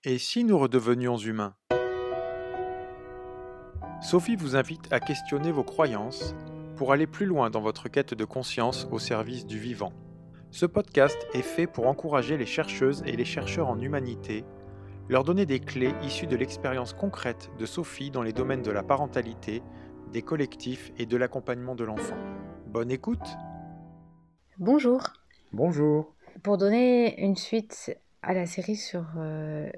Et si nous redevenions humains? Sophie vous invite à questionner vos croyances pour aller plus loin dans votre quête de conscience au service du vivant. Ce podcast est fait pour encourager les chercheuses et les chercheurs en humanité, leur donner des clés issues de l'expérience concrète de Sophie dans les domaines de la parentalité, des collectifs et de l'accompagnement de l'enfant. Bonne écoute! Bonjour. Bonjour! Pour donner une suite à la série sur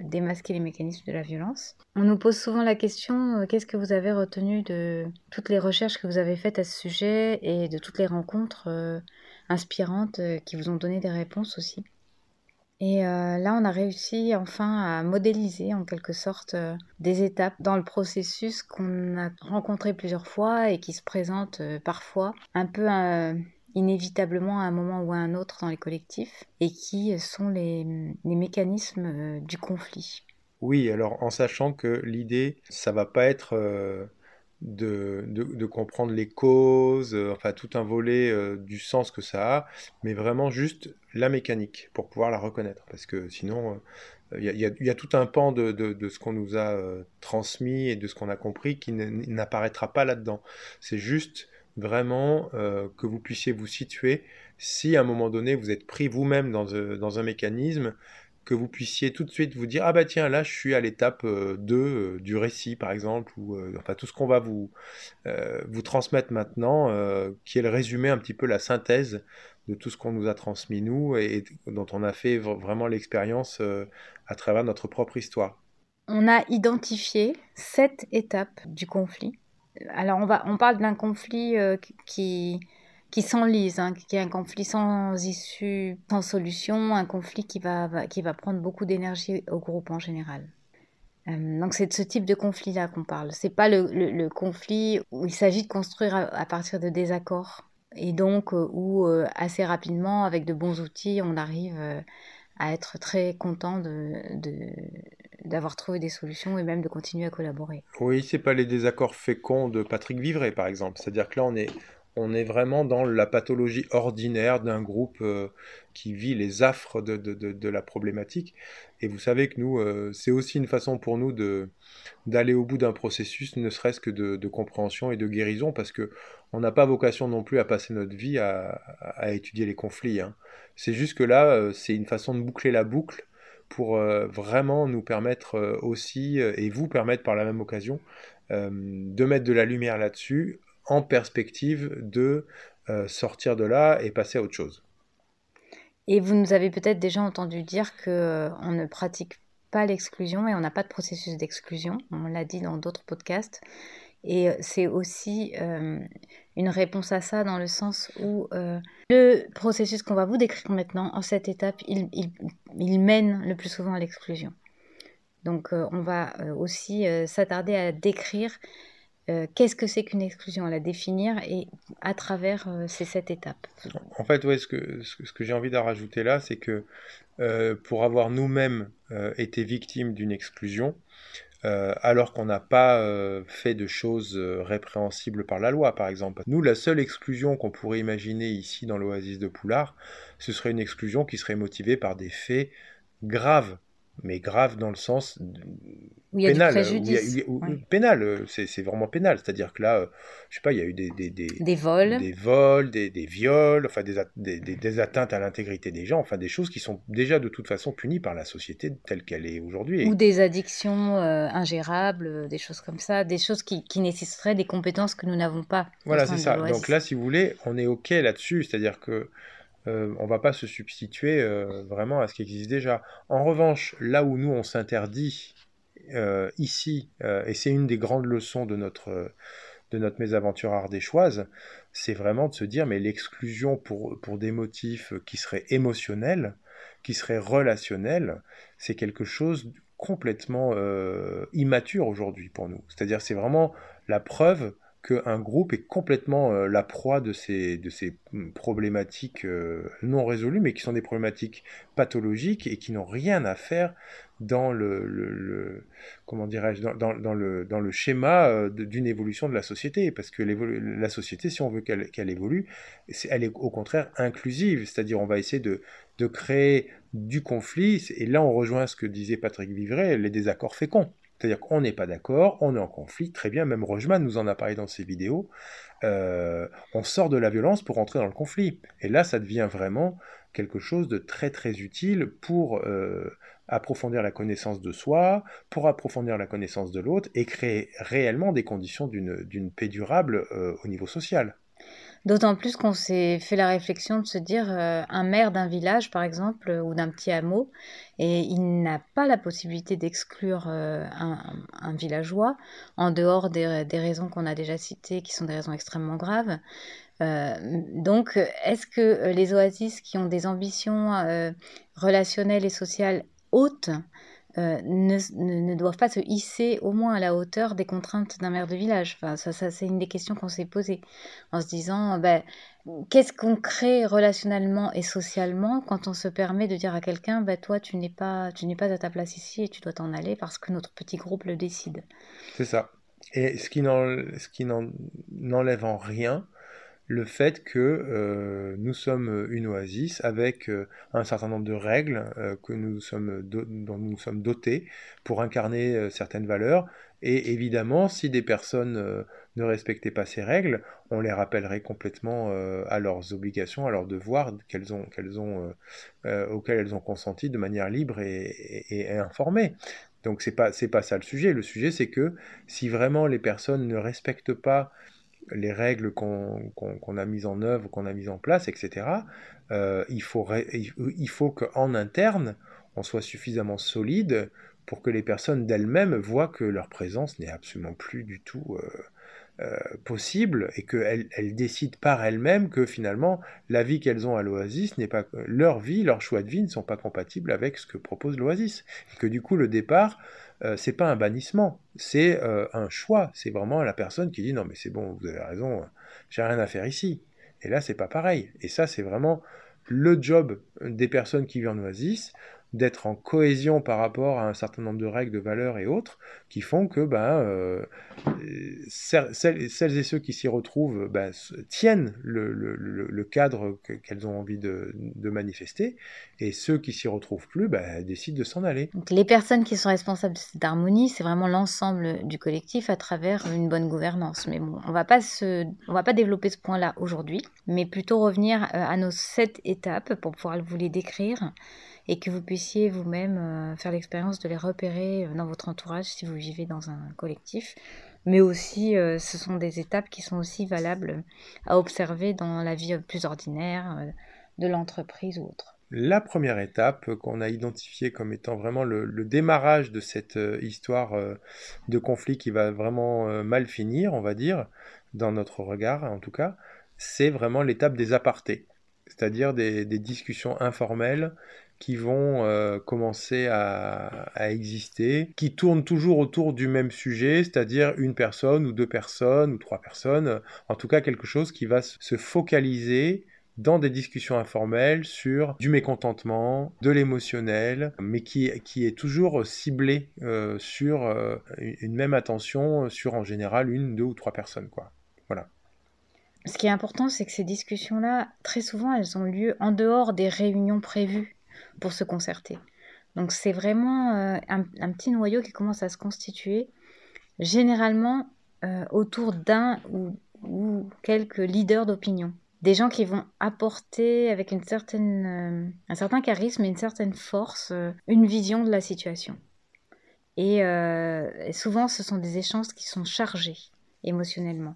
démasquer les mécanismes de la violence, on nous pose souvent la question qu'est-ce que vous avez retenu de toutes les recherches que vous avez faites à ce sujet et de toutes les rencontres inspirantes qui vous ont donné des réponses aussi. Et là, on a réussi enfin à modéliser en quelque sorte des étapes dans le processus qu'on a rencontré plusieurs fois et qui se présentent parfois un peu inévitablement à un moment ou à un autre dans les collectifs et qui sont les mécanismes du conflit. Oui, alors en sachant que l'idée, ça va pas être de comprendre les causes, enfin tout un volet du sens que ça a, mais vraiment juste la mécanique pour pouvoir la reconnaître. Parce que sinon, il y a tout un pan de ce qu'on nous a transmis et de ce qu'on a compris qui n'apparaîtra pas là-dedans. C'est juste vraiment que vous puissiez vous situer si à un moment donné vous êtes pris vous-même dans un mécanisme, que vous puissiez tout de suite vous dire ah bah tiens là je suis à l'étape 2 du récit par exemple ou enfin tout ce qu'on va vous transmettre maintenant qui est le résumé un petit peu la synthèse de tout ce qu'on nous a transmis nous et dont on a fait vraiment l'expérience à travers notre propre histoire. On a identifié 7 étapes du conflit. Alors on parle d'un conflit qui s'enlise, hein, qui est un conflit sans issue, sans solution, un conflit qui va prendre beaucoup d'énergie au groupe en général. Donc c'est de ce type de conflit-là qu'on parle. C'est pas le conflit où il s'agit de construire à partir de désaccords et donc où assez rapidement, avec de bons outils, on arrive à être très content d'avoir trouvé des solutions et même de continuer à collaborer. Oui, c'est pas les désaccords féconds de Patrick Vivray, par exemple. C'est-à-dire que là, on est vraiment dans la pathologie ordinaire d'un groupe qui vit les affres de la problématique. Et vous savez que nous, c'est aussi une façon pour nous d'aller au bout d'un processus, ne serait-ce que de compréhension et de guérison, parce que on n'a pas vocation non plus à passer notre vie à étudier les conflits, hein. C'est juste que là, c'est une façon de boucler la boucle pour vraiment nous permettre aussi, et vous permettre par la même occasion, de mettre de la lumière là-dessus, en perspective de sortir de là et passer à autre chose. Et vous nous avez peut-être déjà entendu dire que on ne pratique pas l'exclusion et on n'a pas de processus d'exclusion. On l'a dit dans d'autres podcasts. Et c'est aussi une réponse à ça dans le sens où le processus qu'on va vous décrire maintenant en cette étape, il mène le plus souvent à l'exclusion. Donc on va aussi s'attarder à décrire qu'est-ce que c'est qu'une exclusion, à la définir et à travers ces 7 étapes. En fait, ouais, ce que j'ai envie de rajouter là, c'est que pour avoir nous-mêmes été victimes d'une exclusion, alors qu'on n'a pas fait de choses répréhensibles par la loi, par exemple. Nous, la seule exclusion qu'on pourrait imaginer ici dans l'oasis de Poulard, ce serait une exclusion qui serait motivée par des faits graves, mais graves dans le sens Où il y a du pénal, préjudice, oui. pénal, c'est vraiment pénal, c'est-à-dire que là, je sais pas, il y a eu Des vols, des vols, des viols, enfin des atteintes à l'intégrité des gens, enfin des choses qui sont déjà de toute façon punies par la société telle qu'elle est aujourd'hui. ou des addictions ingérables, des choses comme ça, des choses qui nécessiteraient des compétences que nous n'avons pas au Voilà, c'est sein de ça. Donc l'Oasis. là, si vous voulez, on est OK là-dessus, c'est-à-dire que on va pas se substituer vraiment à ce qui existe déjà. En revanche, là où nous on s'interdit ici, et c'est une des grandes leçons de notre mésaventure ardéchoise, c'est vraiment de se dire, mais l'exclusion pour des motifs qui seraient émotionnels, qui seraient relationnels, c'est quelque chose complètement immature aujourd'hui pour nous. C'est-à-dire, c'est vraiment la preuve qu'un groupe est complètement la proie de ces problématiques non résolues, mais qui sont des problématiques pathologiques et qui n'ont rien à faire dans comment dirais-je, dans le schéma d'une évolution de la société. Parce que la société, si on veut qu'elle évolue, elle est au contraire inclusive. C'est-à-dire, on va essayer de créer du conflit. Et là, on rejoint ce que disait Patrick Vivray, les désaccords féconds. C'est-à-dire qu'on n'est pas d'accord, on est en conflit, très bien, même Rogeman nous en a parlé dans ses vidéos. On sort de la violence pour entrer dans le conflit. Et là, ça devient vraiment quelque chose de très très utile pour approfondir la connaissance de soi, pour approfondir la connaissance de l'autre et créer réellement des conditions d'une paix durable au niveau social. D'autant plus qu'on s'est fait la réflexion de se dire, un maire d'un village, par exemple, ou d'un petit hameau, et il n'a pas la possibilité d'exclure un villageois, en dehors des raisons qu'on a déjà citées, qui sont des raisons extrêmement graves. Donc, est-ce que les oasis qui ont des ambitions relationnelles et sociales hautes ne doivent pas se hisser au moins à la hauteur des contraintes d'un maire de village? Enfin, ça c'est une des questions qu'on s'est posées, en se disant, ben, qu'est-ce qu'on crée relationnellement et socialement quand on se permet de dire à quelqu'un, ben, toi, tu n'es pas à ta place ici et tu dois t'en aller parce que notre petit groupe le décide. C'est ça. Et ce qui n'enlève en rien le fait que nous sommes une oasis avec un certain nombre de règles dont nous sommes dotés pour incarner certaines valeurs. Et évidemment, si des personnes ne respectaient pas ces règles, on les rappellerait complètement à leurs obligations, à leurs devoirs auxquels elles ont consenti de manière libre et informée. Donc c'est pas ça le sujet. Le sujet, c'est que si vraiment les personnes ne respectent pas les règles qu'on a mises en œuvre, qu'on a mises en place, etc., il faut qu'en interne, on soit suffisamment solide pour que les personnes d'elles-mêmes voient que leur présence n'est absolument plus du tout possible et qu'elles décident par elles-mêmes que finalement la vie qu'elles ont à l'Oasis n'est pas leur vie, leurs choix de vie ne sont pas compatibles avec ce que propose l'Oasis. Et que du coup le départ, c'est pas un bannissement, c'est un choix. C'est vraiment la personne qui dit non mais c'est bon, vous avez raison, j'ai rien à faire ici. Et là c'est pas pareil. Et ça c'est vraiment le job des personnes qui vivent en Oasis, d'être en cohésion par rapport à un certain nombre de règles, de valeurs et autres, qui font que celles et ceux qui s'y retrouvent tiennent le cadre qu'elles ont envie de manifester, et ceux qui s'y retrouvent plus décident de s'en aller. Donc, les personnes qui sont responsables de cette harmonie, c'est vraiment l'ensemble du collectif à travers une bonne gouvernance. Mais bon, on va pas développer ce point-là aujourd'hui, mais plutôt revenir à nos 7 étapes pour pouvoir vous les décrire et que vous puissiez vous-même faire l'expérience de les repérer dans votre entourage si vous vivez dans un collectif. Mais aussi, ce sont des étapes qui sont aussi valables à observer dans la vie plus ordinaire de l'entreprise ou autre. La première étape qu'on a identifiée comme étant vraiment le démarrage de cette histoire de conflit qui va vraiment mal finir, on va dire, dans notre regard en tout cas, c'est vraiment l'étape des apartés, c'est-à-dire des discussions informelles qui vont commencer à exister, qui tournent toujours autour du même sujet, c'est-à-dire une personne ou deux personnes ou trois personnes, en tout cas quelque chose qui va se focaliser dans des discussions informelles sur du mécontentement, de l'émotionnel, mais qui est toujours ciblé sur une même attention sur en général une, deux ou trois personnes, quoi. Voilà. Ce qui est important, c'est que ces discussions-là, très souvent, elles ont lieu en dehors des réunions prévues pour se concerter. Donc c'est vraiment un petit noyau qui commence à se constituer, généralement autour d'un ou quelques leaders d'opinion. Des gens qui vont apporter avec un certain charisme et une certaine force, une vision de la situation. Et souvent, ce sont des échanges qui sont chargés émotionnellement.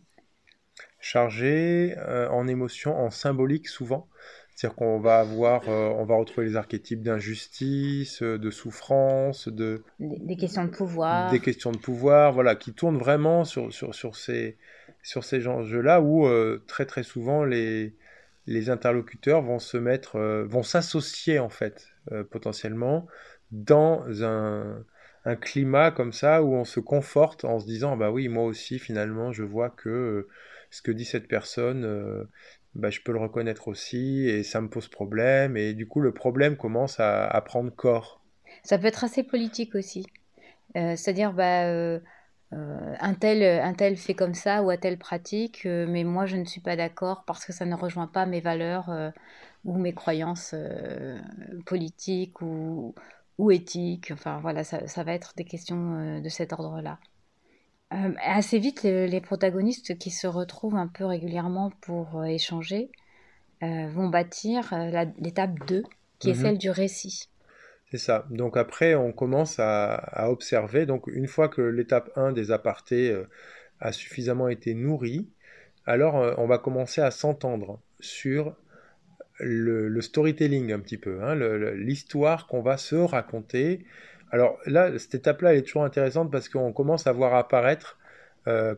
Chargé en émotion, en symbolique souvent. C'est-à-dire qu'on va on va retrouver les archétypes d'injustice, de souffrance, Des questions de pouvoir. des questions de pouvoir, voilà, qui tournent vraiment sur ces enjeux-là où très très souvent les interlocuteurs vont s'associer en fait potentiellement dans un climat comme ça où on se conforte en se disant bah oui moi aussi finalement je vois que ce que dit cette personne je peux le reconnaître aussi et ça me pose problème et du coup le problème commence à prendre corps. Ça peut être assez politique aussi. C'est-à-dire, un tel fait comme ça ou un tel pratique, mais moi je ne suis pas d'accord parce que ça ne rejoint pas mes valeurs ou mes croyances politiques ou éthiques. Enfin voilà, ça va être des questions de cet ordre-là. Assez vite, les protagonistes qui se retrouvent un peu régulièrement pour échanger vont bâtir l'étape 2, qui est Mhm. celle du récit. C'est ça. Donc après, on commence à observer. Donc une fois que l'étape 1 des apartés a suffisamment été nourrie, alors on va commencer à s'entendre sur le storytelling un petit peu, hein, l'histoire qu'on va se raconter. Alors là, cette étape-là, elle est toujours intéressante parce qu'on commence à voir apparaître,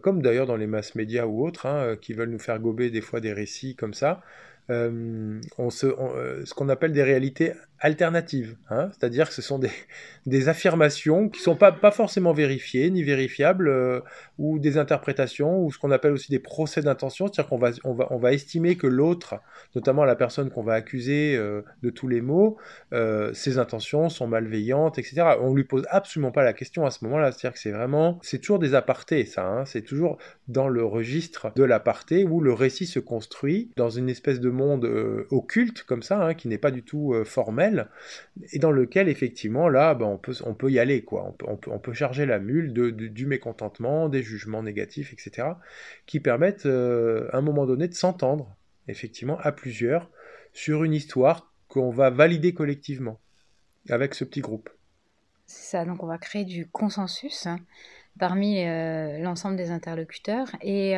comme d'ailleurs dans les masses médias ou autres, hein, qui veulent nous faire gober des fois des récits comme ça, ce qu'on appelle des réalités alternatives, hein, c'est-à-dire que ce sont des affirmations qui ne sont pas forcément vérifiées ni vérifiables, ou des interprétations, ou ce qu'on appelle aussi des procès d'intention, c'est-à-dire qu'on va estimer que l'autre, notamment la personne qu'on va accuser de tous les maux, ses intentions sont malveillantes, etc. On ne lui pose absolument pas la question à ce moment-là, c'est-à-dire que c'est toujours des apartés, ça, hein, c'est toujours dans le registre de l'aparté où le récit se construit dans une espèce de monde occulte comme ça, hein, qui n'est pas du tout formel, et dans lequel effectivement là, ben, on peut y aller, quoi. On peut charger la mule du mécontentement, des jugements négatifs, etc., qui permettent à un moment donné de s'entendre effectivement à plusieurs sur une histoire qu'on va valider collectivement avec ce petit groupe. C'est ça, donc on va créer du consensus parmi l'ensemble des interlocuteurs et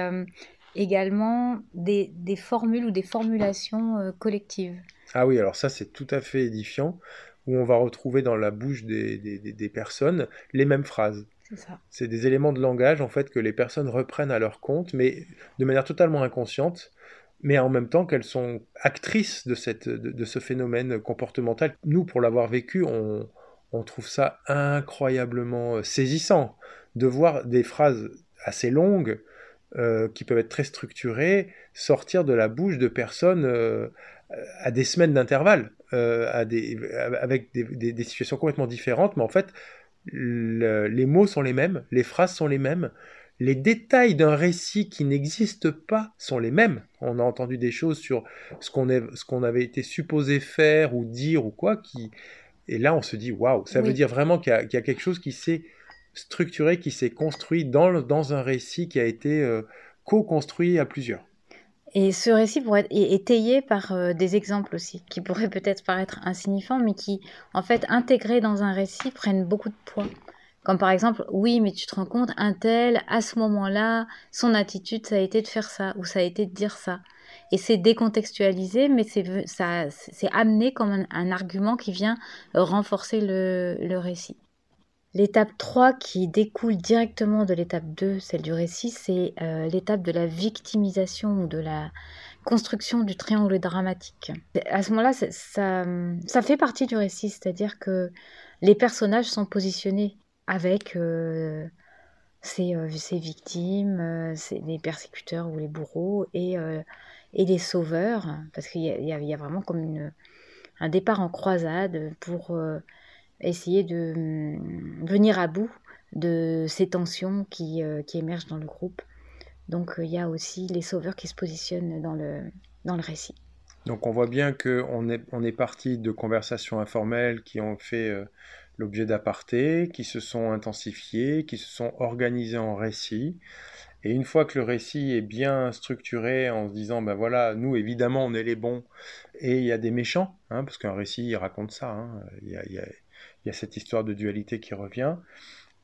également des formules ou des formulations collectives. Ah oui, alors ça c'est tout à fait édifiant, où on va retrouver dans la bouche des personnes les mêmes phrases. C'est ça. C'est des éléments de langage en fait que les personnes reprennent à leur compte, mais de manière totalement inconsciente, mais en même temps qu'elles sont actrices de ce phénomène comportemental. Nous, pour l'avoir vécu, on trouve ça incroyablement saisissant de voir des phrases assez longues, qui peuvent être très structurées, sortir de la bouche de personnes à des semaines d'intervalle, avec des situations complètement différentes, mais en fait, les mots sont les mêmes, les phrases sont les mêmes, les détails d'un récit qui n'existe pas sont les mêmes. On a entendu des choses sur ce qu'on avait été supposé faire ou dire ou quoi, et là on se dit waouh, ça veut Oui. dire vraiment qu'il y a quelque chose qui s'est structuré, qui s'est construit dans un récit qui a été co-construit à plusieurs. Et ce récit pourrait être étayé par des exemples aussi, qui pourraient peut-être paraître insignifiants, mais qui, en fait, intégrés dans un récit, prennent beaucoup de poids. Comme par exemple, oui, mais tu te rends compte, un tel, à ce moment-là, son attitude, ça a été de faire ça, ou ça a été de dire ça. Et c'est décontextualisé, mais c'est amené comme un argument qui vient renforcer le récit. L'étape 3 qui découle directement de l'étape 2, celle du récit, c'est l'étape de la victimisation ou de la construction du triangle dramatique. À ce moment-là, ça fait partie du récit, c'est-à-dire que les personnages sont positionnés avec ces victimes, les persécuteurs ou les bourreaux et les sauveurs, parce qu'il y a vraiment comme un départ en croisade pour essayer de venir à bout de ces tensions qui émergent dans le groupe. Donc il y a aussi les sauveurs qui se positionnent dans le récit. Donc on voit bien qu'on est parti de conversations informelles qui ont fait l'objet d'apartés, qui se sont intensifiées, qui se sont organisées en récits. Et une fois que le récit est bien structuré en se disant, ben voilà, nous évidemment on est les bons et il y a des méchants, hein, parce qu'un récit il raconte ça, hein, il y a cette histoire de dualité qui revient,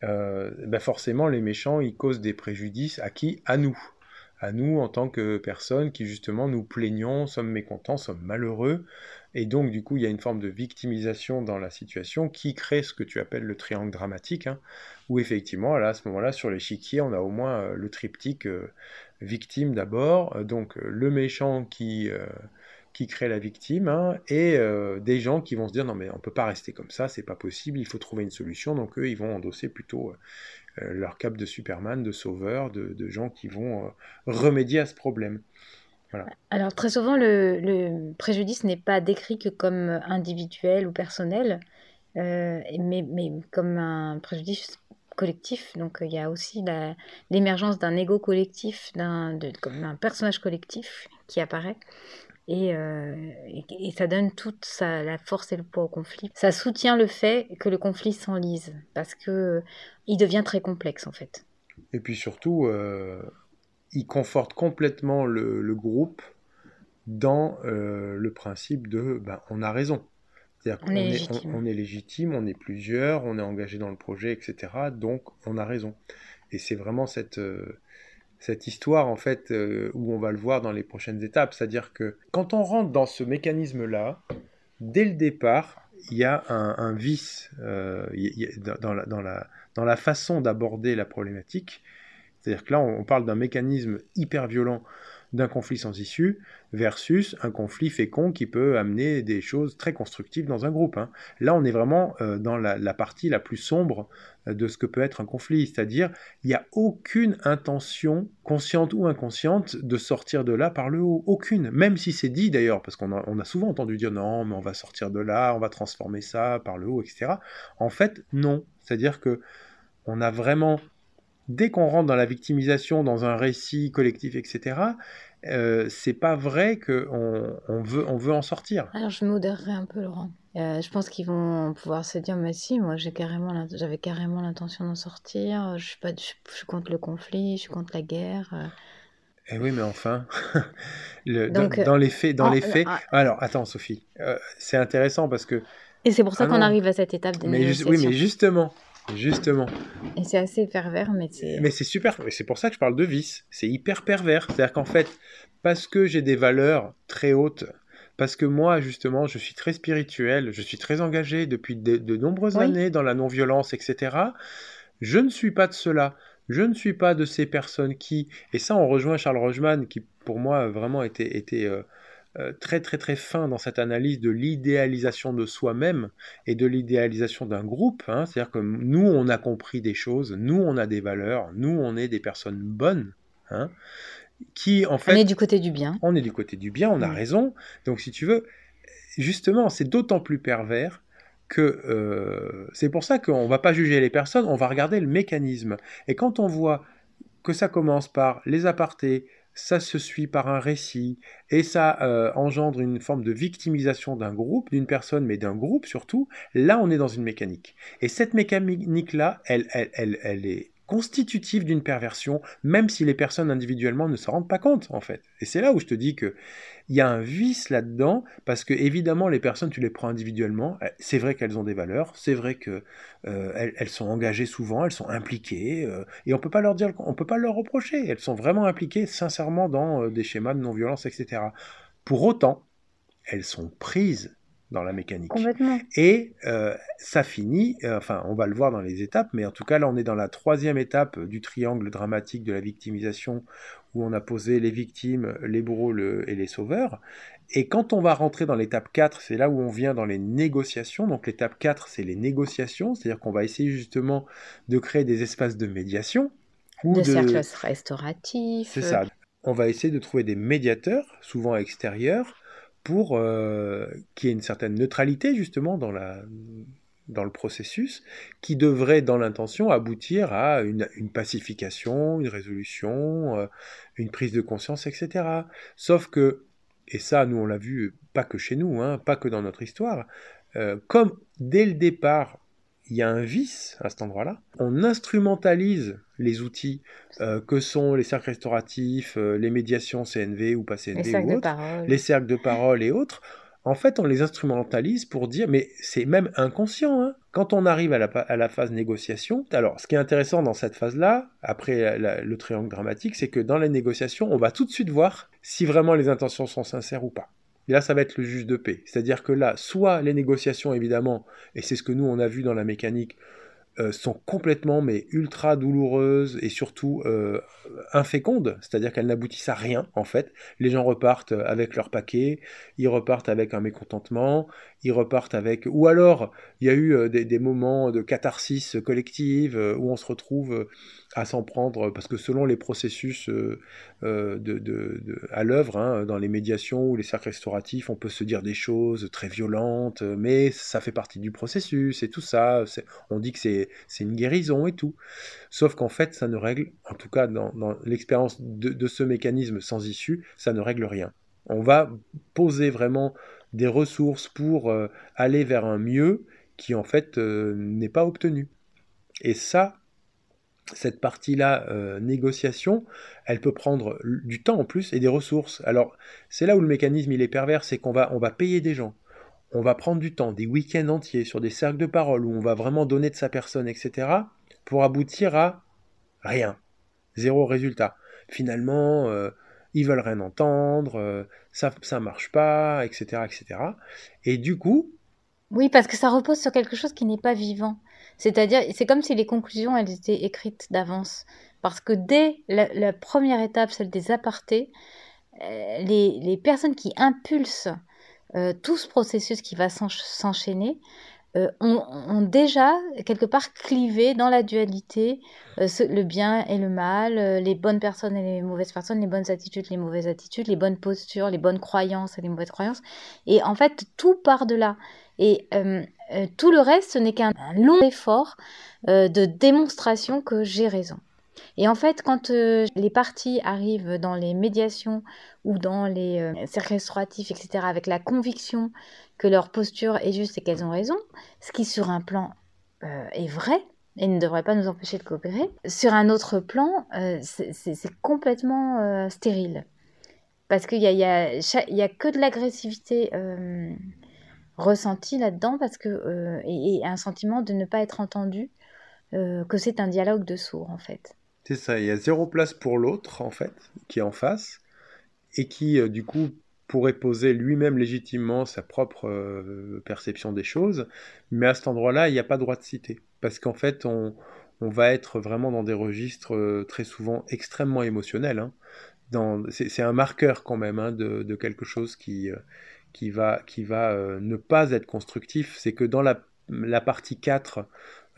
ben forcément les méchants ils causent des préjudices à qui? À nous en tant que personnes qui justement nous plaignons, sommes mécontents, sommes malheureux, et donc du coup il y a une forme de victimisation dans la situation qui crée ce que tu appelles le triangle dramatique, hein, où effectivement là, à ce moment-là sur l'échiquier on a au moins le triptyque victime d'abord, donc le méchant qui crée la victime, hein, et des gens qui vont se dire non mais on peut pas rester comme ça, c'est pas possible, il faut trouver une solution, donc eux ils vont endosser plutôt leur cape de Superman, de sauveur, de gens qui vont remédier à ce problème. Voilà. Alors très souvent, le préjudice n'est pas décrit que comme individuel ou personnel, mais comme un préjudice collectif. Donc il y a aussi l'émergence d'un ego collectif, comme un personnage collectif qui apparaît. et ça donne toute la force et le poids au conflit. Ça soutient le fait que le conflit s'enlise, parce que il devient très complexe en fait. Et puis surtout, il conforte complètement le groupe dans le principe de ben, on a raison. C'est-à-dire On est légitime. on est légitime, on est plusieurs, on est engagé dans le projet, etc. Donc on a raison. Et c'est vraiment cette histoire en fait où on va le voir dans les prochaines étapes. C'est-à-dire que quand on rentre dans ce mécanisme-là, dès le départ, il y a un vice dans la façon d'aborder la problématique. C'est-à-dire que là, on parle d'un mécanisme hyper violent d'un conflit sans issue versus un conflit fécond qui peut amener des choses très constructives dans un groupe. Hein. Là, on est vraiment dans la partie la plus sombre de ce que peut être un conflit. C'est-à-dire, il n'y a aucune intention, consciente ou inconsciente, de sortir de là par le haut. Aucune. Même si c'est dit d'ailleurs, parce qu'on a souvent entendu dire non, mais on va sortir de là, on va transformer ça par le haut, etc. En fait, non. C'est-à-dire que on a vraiment dès qu'on rentre dans la victimisation, dans un récit collectif, etc., c'est pas vrai qu'on on veut en sortir. Alors je modérerai un peu, Laurent. Je pense qu'ils vont pouvoir se dire, mais si, moi j'avais carrément l'intention d'en sortir. Je suis contre le conflit, je suis contre la guerre. Eh oui, mais enfin, Donc, dans en- les faits. Alors, attends, Sophie, c'est intéressant parce que et c'est pour ça ah qu'on non, arrive à cette étape de oui, mais négociation. justement, Et c'est assez pervers, mais c'est... mais c'est super. Et c'est pour ça que je parle de vice. C'est hyper pervers. C'est-à-dire qu'en fait, parce que j'ai des valeurs très hautes, parce que moi, justement, je suis très spirituel, je suis très engagé depuis de nombreuses Oui, années dans la non-violence, etc. Je ne suis pas de cela. Je ne suis pas de ces personnes qui, et ça on rejoint Charles Roggeman qui pour moi vraiment était très très très fin dans cette analyse de l'idéalisation de soi-même et de l'idéalisation d'un groupe. Hein. C'est-à-dire que nous on a compris des choses, nous on a des valeurs, nous on est des personnes bonnes, hein, qui en on est fait du côté du bien. on est du côté du bien, on a Oui. raison. Donc si tu veux, justement, c'est d'autant plus pervers que c'est pour ça qu'on ne va pas juger les personnes, on va regarder le mécanisme. Et quand on voit que ça commence par les apartés, ça se suit par un récit, et ça engendre une forme de victimisation d'un groupe, d'une personne, mais d'un groupe surtout, là on est dans une mécanique. Et cette mécanique-là, elle est constitutive d'une perversion, même si les personnes individuellement ne s'en rendent pas compte, en fait. Et c'est là où je te dis que il y a un vice là-dedans, parce que évidemment, les personnes, tu les prends individuellement, c'est vrai qu'elles ont des valeurs, c'est vrai que elles sont engagées souvent, elles sont impliquées, et on peut pas leur dire, on peut pas leur reprocher, elles sont vraiment impliquées sincèrement dans des schémas de non-violence, etc. Pour autant, elles sont prises dans la mécanique. Complètement. Et ça finit, enfin on va le voir dans les étapes, mais en tout cas là on est dans la troisième étape du triangle dramatique de la victimisation, où on a posé les victimes, les bourreaux et les sauveurs. Et quand on va rentrer dans l'étape 4, c'est là où on vient dans les négociations. Donc l'étape 4, c'est les négociations, c'est-à-dire qu'on va essayer justement de créer des espaces de médiation, ou De cercles de... restauratifs. C'est ça. On va essayer de trouver des médiateurs, souvent extérieurs, pour qu'il y ait une certaine neutralité justement dans le processus, qui devrait, dans l'intention, aboutir à une pacification, une résolution, une prise de conscience, etc. Sauf que, et ça, nous, on l'a vu, pas que chez nous, hein, pas que dans notre histoire, comme dès le départ, il y a un vice à cet endroit-là, on instrumentalise les outils que sont les cercles restauratifs, les médiations CNV ou pas Les CNV cercles ou de autres, parole. les cercles de parole et autres. En fait, on les instrumentalise pour dire, mais c'est même inconscient, hein. Quand on arrive à la phase négociation, alors ce qui est intéressant dans cette phase-là, après le triangle dramatique, c'est que dans les négociations, on va tout de suite voir si vraiment les intentions sont sincères ou pas. Et là, ça va être le juge de paix. C'est-à-dire que là, soit les négociations, évidemment, et c'est ce que nous, on a vu dans la mécanique, sont complètement, mais ultra douloureuses et surtout infécondes, c'est-à-dire qu'elles n'aboutissent à rien, en fait. Les gens repartent avec leur paquet, ils repartent avec un mécontentement, ils repartent avec... Ou alors, il y a eu des moments de catharsis collective où on se retrouve à s'en prendre, parce que selon les processus à l'œuvre, hein, dans les médiations ou les cercles restauratifs, on peut se dire des choses très violentes, mais ça fait partie du processus et tout ça. On dit que c'est une guérison et tout. Sauf qu'en fait, ça ne règle, en tout cas dans l'expérience de ce mécanisme sans issue, ça ne règle rien. On va poser vraiment des ressources pour aller vers un mieux qui en fait n'est pas obtenu. Et ça, cette partie-là, négociation, elle peut prendre du temps en plus et des ressources. Alors, c'est là où le mécanisme il est pervers, c'est on va payer des gens, on va prendre du temps, des week-ends entiers sur des cercles de parole où on va vraiment donner de sa personne, etc., pour aboutir à rien, zéro résultat. Finalement, ils veulent rien entendre, ça marche pas, etc., etc. Et du coup, Oui, parce que ça repose sur quelque chose qui n'est pas vivant. C'est-à-dire, c'est comme si les conclusions, elles étaient écrites d'avance. Parce que dès la première étape, celle des apartés, les personnes qui impulsent tout ce processus qui va s'enchaîner ont déjà quelque part clivé dans la dualité le bien et le mal, les bonnes personnes et les mauvaises personnes, les bonnes attitudes, les mauvaises attitudes, les bonnes postures, les bonnes croyances et les mauvaises croyances. Et en fait, tout part de là. Et tout le reste, ce n'est qu'un long effort de démonstration que j'ai raison. Et en fait, quand les parties arrivent dans les médiations ou dans les cercles restauratifs, etc., avec la conviction que leur posture est juste et qu'elles ont raison, ce qui sur un plan est vrai et ne devrait pas nous empêcher de coopérer, sur un autre plan, c'est complètement stérile. Parce qu'il y a que de l'agressivité ressentie là-dedans parce que, et un sentiment de ne pas être entendu, que c'est un dialogue de sourds en fait. c'est ça, il y a zéro place pour l'autre, en fait, qui est en face, et qui, du coup, pourrait poser lui-même légitimement sa propre perception des choses, mais à cet endroit-là, il n'y a pas droit de citer. Parce qu'en fait, on va être vraiment dans des registres très souvent extrêmement émotionnels, hein. C'est un marqueur quand même, hein, de quelque chose qui va ne pas être constructif. C'est que dans la partie 4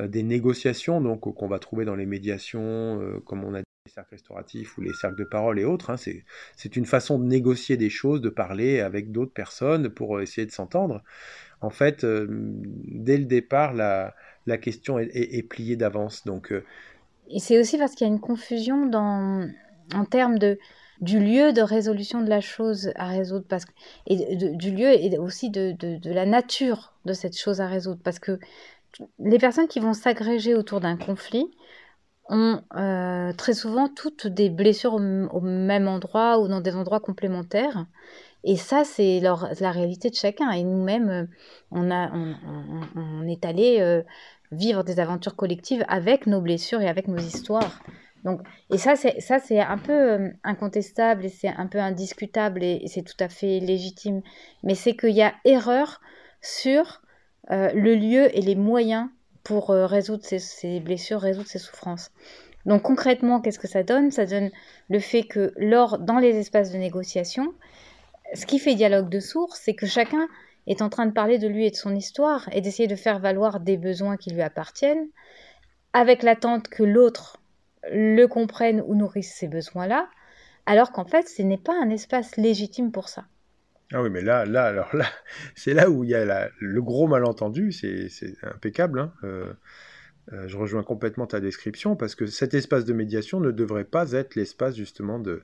des négociations, donc qu'on va trouver dans les médiations, comme on a dit, les cercles restauratifs ou les cercles de parole et autres, hein, c'est une façon de négocier des choses, de parler avec d'autres personnes pour essayer de s'entendre. En fait, dès le départ, la question est pliée d'avance. Donc, Et c'est aussi parce qu'il y a une confusion en termes du lieu de résolution de la chose à résoudre, et du lieu et aussi de la nature de cette chose à résoudre. Parce que les personnes qui vont s'agréger autour d'un conflit ont très souvent toutes des blessures au même endroit ou dans des endroits complémentaires. Et ça, c'est la réalité de chacun. Et nous-mêmes, on est allé vivre des aventures collectives avec nos blessures et avec nos histoires. Donc, et ça, c'est un peu incontestable et c'est un peu indiscutable et c'est tout à fait légitime. Mais c'est qu'il y a erreur sur le lieu et les moyens pour résoudre ces blessures, résoudre ces souffrances. Donc concrètement, qu'est-ce que ça donne? Ça donne le fait que dans les espaces de négociation, ce qui fait dialogue de sourds, c'est que chacun est en train de parler de lui et de son histoire et d'essayer de faire valoir des besoins qui lui appartiennent, avec l'attente que l'autre le comprenne ou nourrisse ces besoins-là, alors qu'en fait, ce n'est pas un espace légitime pour ça. ah oui, mais alors là, c'est là où il y a le gros malentendu, c'est impeccable, hein. Je rejoins complètement ta description parce que cet espace de médiation ne devrait pas être l'espace justement de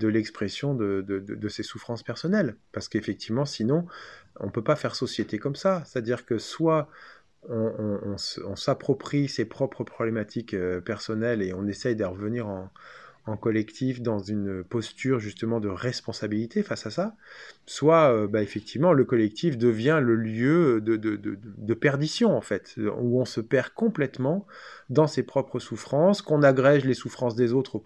l'expression de ses souffrances personnelles. Parce qu'effectivement, sinon, on ne peut pas faire société comme ça. C'est-à-dire que soit on s'approprie ses propres problématiques personnelles et on essaye de revenir en collectif dans une posture justement de responsabilité face à ça, soit effectivement le collectif devient le lieu de perdition en fait, où on se perd complètement dans ses propres souffrances, qu'on agrège les souffrances des autres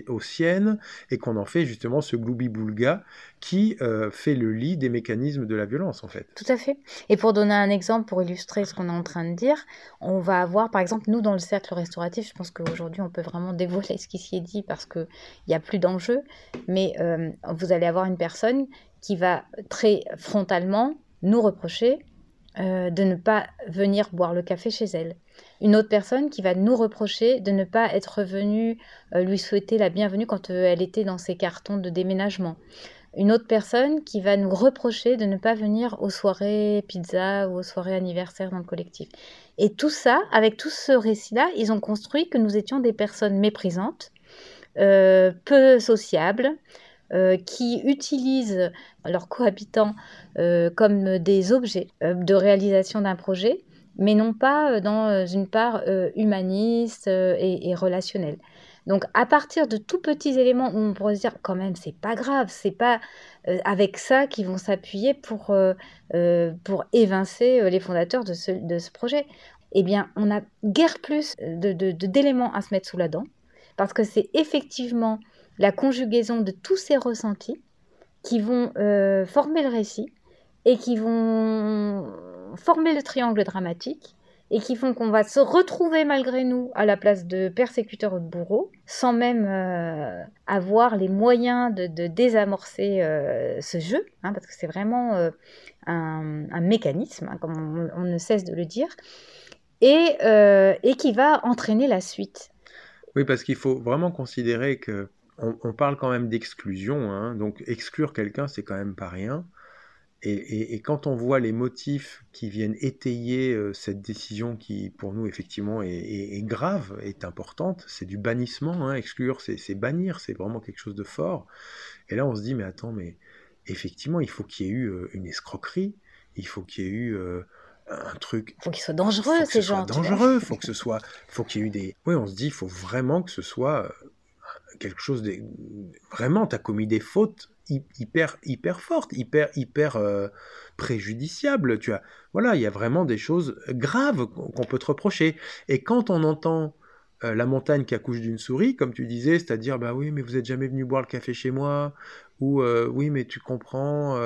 aux siennes, et qu'on en fait justement ce gloubi-boulga qui fait le lit des mécanismes de la violence en fait. Tout à fait. Et pour donner un exemple, pour illustrer ce qu'on est en train de dire, on va avoir, par exemple, nous, dans le cercle restauratif, je pense qu'aujourd'hui, on peut vraiment dévoiler ce qui s'y est dit parce qu'il n'y a plus d'enjeu, mais vous allez avoir une personne qui va très frontalement nous reprocher de ne pas venir boire le café chez elle. Une autre personne qui va nous reprocher de ne pas être venue lui souhaiter la bienvenue quand elle était dans ses cartons de déménagement. Une autre personne qui va nous reprocher de ne pas venir aux soirées pizza ou aux soirées anniversaires dans le collectif. Et tout ça, avec tout ce récit-là, ils ont construit que nous étions des personnes méprisantes, peu sociables, qui utilisent leurs cohabitants comme des objets de réalisation d'un projet, mais non pas dans une part humaniste et relationnelle. Donc, à partir de tout petits éléments où on pourrait se dire, quand même, c'est pas grave, c'est pas avec ça qu'ils vont s'appuyer pour évincer les fondateurs de ce projet. Eh bien, on a guère plus d'éléments à se mettre sous la dent, parce que c'est effectivement la conjugaison de tous ces ressentis qui vont former le récit et qui vont former le triangle dramatique et qui font qu'on va se retrouver malgré nous à la place de persécuteurs ou de bourreaux, sans même avoir les moyens de désamorcer ce jeu, hein, parce que c'est vraiment un mécanisme, hein, comme on ne cesse de le dire, et qui va entraîner la suite. Oui, parce qu'il faut vraiment considérer que on parle quand même d'exclusion, hein, donc exclure quelqu'un, c'est quand même pas rien. Et quand on voit les motifs qui viennent étayer cette décision qui, pour nous, effectivement, est grave, est importante, c'est du bannissement, hein, exclure, c'est bannir, c'est vraiment quelque chose de fort. Et là, on se dit, mais attends, mais effectivement, il faut qu'il y ait eu une escroquerie, il faut qu'il y ait eu un truc... Il faut qu'ils soient dangereux, ces gens. Dangereux, faut qu'il y ait eu des... Oui, on se dit, il faut vraiment que ce soit quelque chose de... Vraiment, tu as commis des fautes hyper fortes, hyper préjudiciables. Voilà, il y a vraiment des choses graves qu'on peut te reprocher. Et quand on entend la montagne qui accouche d'une souris, comme tu disais, c'est-à-dire, bah oui, mais vous êtes jamais venu boire le café chez moi, ou oui, mais tu comprends,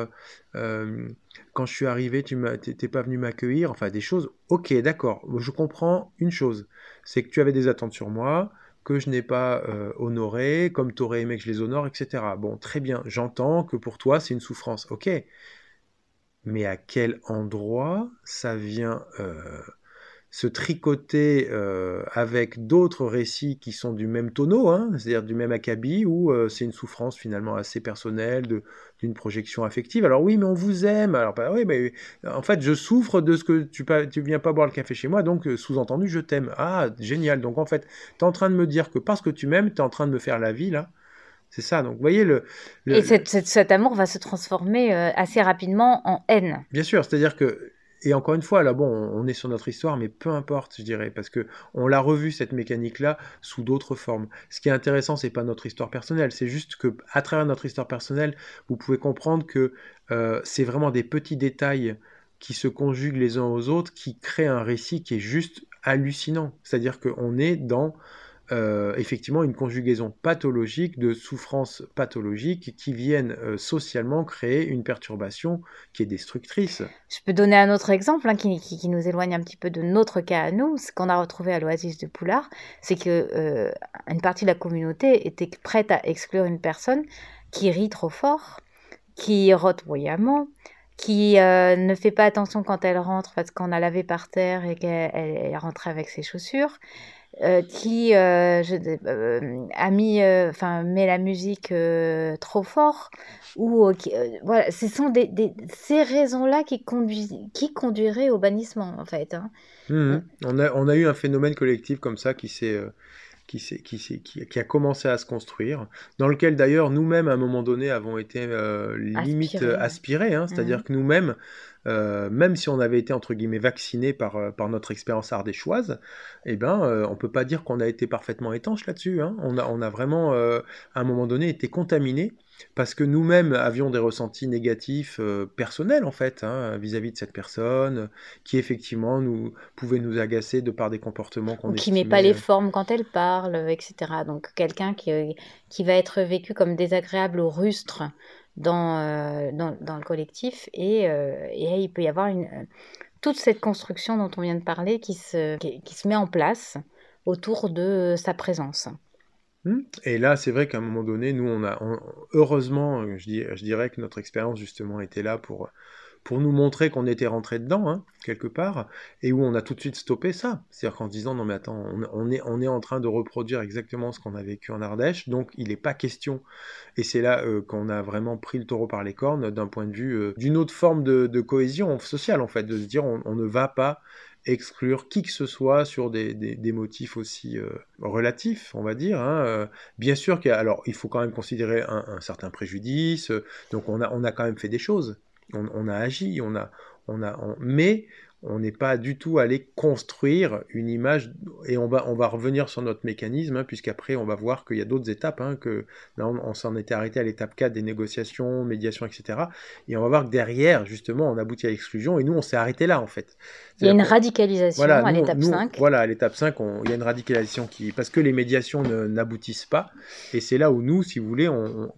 quand je suis arrivé, t'es pas venu m'accueillir, enfin des choses, ok, d'accord, je comprends une chose, c'est que tu avais des attentes sur moi, que je n'ai pas honoré, comme tu aurais aimé que je les honore, etc. Bon, très bien, j'entends que pour toi, c'est une souffrance, ok. Mais à quel endroit ça vient se tricoter avec d'autres récits qui sont du même tonneau, hein, c'est-à-dire du même acabit, où c'est une souffrance finalement assez personnelle, d'une projection affective. Alors oui, mais on vous aime. Alors bah, oui, mais en fait, je souffre de ce que tu viens pas boire le café chez moi, donc sous-entendu, je t'aime. Ah, génial. Donc en fait, tu es en train de me dire que parce que tu m'aimes, tu es en train de me faire la vie, là. C'est ça. Donc vous voyez, Et cet amour va se transformer assez rapidement en haine. Bien sûr, c'est-à-dire que, et encore une fois, là, bon, on est sur notre histoire, mais peu importe, je dirais, parce que on l'a revu cette mécanique-là sous d'autres formes. Ce qui est intéressant, c'est pas notre histoire personnelle, c'est juste que à travers notre histoire personnelle, vous pouvez comprendre que c'est vraiment des petits détails qui se conjuguent les uns aux autres, qui créent un récit qui est juste hallucinant. C'est-à-dire qu'on est dans effectivement une conjugaison pathologique de souffrances pathologiques qui viennent socialement créer une perturbation qui est destructrice. Je peux donner un autre exemple, hein, qui nous éloigne un petit peu de notre cas à nous. Ce qu'on a retrouvé à l'Oasis de Poulard, c'est que une partie de la communauté était prête à exclure une personne qui rit trop fort, qui rote bruyamment, qui ne fait pas attention quand elle rentre parce qu'on a lavé par terre et qu'elle rentrait avec ses chaussures, qui a mis, met la musique trop fort, ou voilà, ce sont ces raisons-là qui conduiraient au bannissement, en fait. Hein. On a eu un phénomène collectif comme ça qui a commencé à se construire, dans lequel d'ailleurs nous-mêmes à un moment donné avons été limite aspirés, hein, c'est-à-dire que nous-mêmes, même si on avait été entre guillemets vaccinés par notre expérience ardéchoise, eh ben, on peut pas dire qu'on a été parfaitement étanche là-dessus. Hein. On a vraiment à un moment donné été contaminés parce que nous-mêmes avions des ressentis négatifs personnels en fait hein, vis-à-vis de cette personne qui effectivement pouvait nous agacer de par des comportements qu'on estimait... Ou qui met pas les formes quand elle parle, etc. Donc quelqu'un qui va être vécu comme désagréable ou rustre dans le collectif et il peut y avoir toute cette construction dont on vient de parler qui se met en place autour de sa présence. Et là, c'est vrai qu'à un moment donné, nous, heureusement, je dirais que notre expérience, justement, était là pour nous montrer qu'on était rentré dedans, hein, quelque part, et où on a tout de suite stoppé ça. C'est-à-dire qu'en se disant, non mais attends, on est en train de reproduire exactement ce qu'on a vécu en Ardèche, donc il n'est pas question. Et c'est là qu'on a vraiment pris le taureau par les cornes, d'un point de vue d'une autre forme de cohésion sociale, en fait, de se dire, on ne va pas exclure qui que ce soit sur des motifs aussi relatifs, on va dire. Hein. Bien sûr alors, il faut quand même considérer un certain préjudice, donc on a quand même fait des choses, on a agi, mais on n'est pas du tout allé construire une image, et on va revenir sur notre mécanisme, hein, puisqu'après on va voir qu'il y a d'autres étapes, hein, que là on s'en était arrêté à l'étape 4 des négociations, médiation, etc. Et on va voir que derrière, justement, on aboutit à l'exclusion, et nous on s'est arrêté là en fait. Il y a une C'est-à-dire radicalisation voilà, à l'étape 5. voilà, à l'étape 5, il y a une radicalisation parce que les médiations n'aboutissent pas, et c'est là où nous, si vous voulez,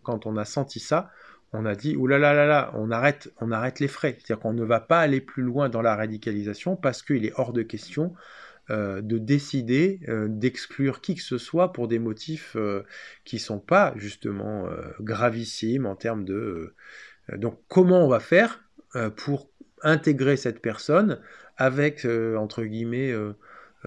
quand on a senti ça, on a dit, oulala, là, là, là, on arrête les frais. C'est-à-dire qu'on ne va pas aller plus loin dans la radicalisation parce qu'il est hors de question de décider d'exclure qui que ce soit pour des motifs qui ne sont pas justement gravissimes en termes de... donc comment on va faire pour intégrer cette personne avec, entre guillemets,